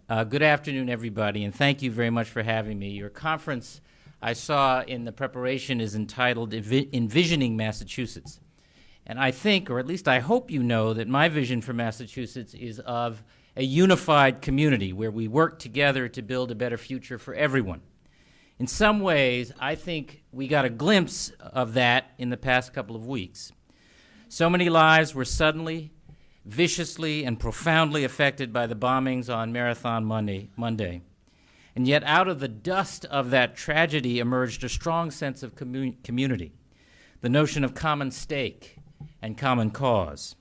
Good afternoon, everybody, and thank you very much for having me. Your conference, I saw in the preparation, is entitled Envisioning Massachusetts. And I think, or at least I hope you know, that my vision for Massachusetts is of a unified community where we work together to build a better future for everyone. In some ways, I think we got a glimpse of that in the past couple of weeks. So many lives were suddenly, viciously, and profoundly affected by the bombings on Marathon Monday. And yet out of the dust of that tragedy emerged a strong sense of community, the notion of common stake and common cause,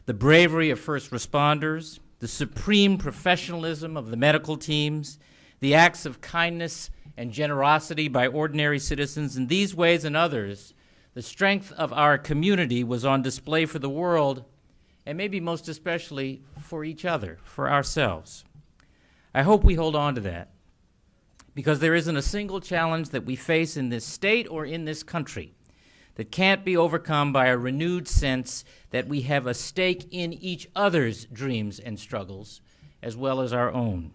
the bravery of first responders, the supreme professionalism of the medical teams, the acts of kindness and generosity by ordinary citizens. In these ways and others, the strength of our community was on display for the world, and maybe most especially for each other, for ourselves. I hope we hold on to that, because there isn't a single challenge that we face in this state or in this country that can't be overcome by a renewed sense that we have a stake in each other's dreams and struggles, as well as our own.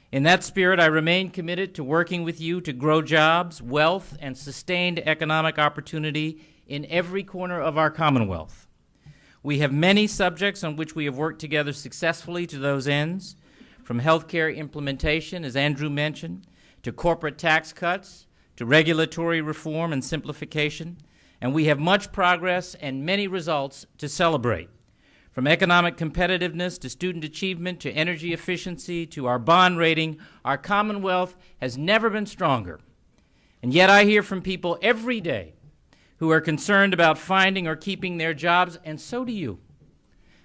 In that spirit, I remain committed to working with you to grow jobs, wealth, and sustained economic opportunity in every corner of our Commonwealth. We have many subjects on which we have worked together successfully to those ends, from healthcare implementation, as Andrew mentioned, to corporate tax cuts, to regulatory reform and simplification, and we have much progress and many results to celebrate. From economic competitiveness to student achievement to energy efficiency to our bond rating, our Commonwealth has never been stronger. And yet I hear from people every day who are concerned about finding or keeping their jobs, and so do you.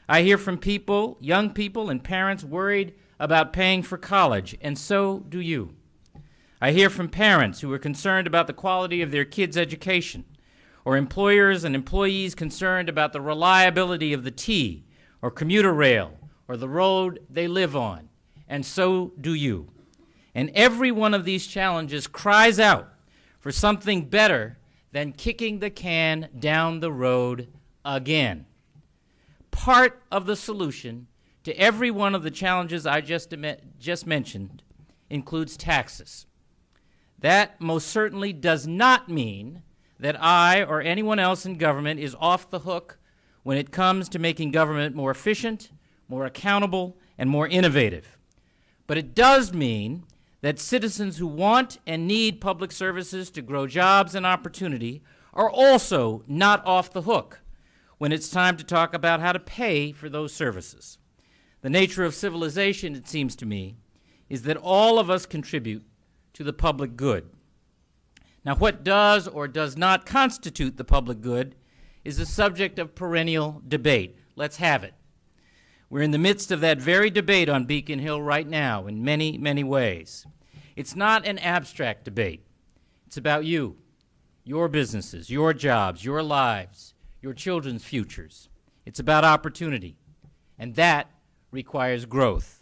I hear from people, young people and parents worried about paying for college, and so do you. I hear from parents who are concerned about the quality of their kids' education, or employers and employees concerned about the reliability of the T, or commuter rail, or the road they live on, and so do you. And every one of these challenges cries out for something better than kicking the can down the road again. Part of the solution to every one of the challenges I just mentioned includes taxes. That most certainly does not mean that I or anyone else in government is off the hook when it comes to making government more efficient, more accountable, and more innovative. But it does mean that citizens who want and need public services to grow jobs and opportunity are also not off the hook when it's time to talk about how to pay for those services. The nature of civilization, it seems to me, is that all of us contribute to the public good. Now, what does or does not constitute the public good is a subject of perennial debate. Let's have it. We're in the midst of that very debate on Beacon Hill right now in many, many ways. It's not an abstract debate. It's about you, your businesses, your jobs, your lives, your children's futures. It's about opportunity, and that requires growth.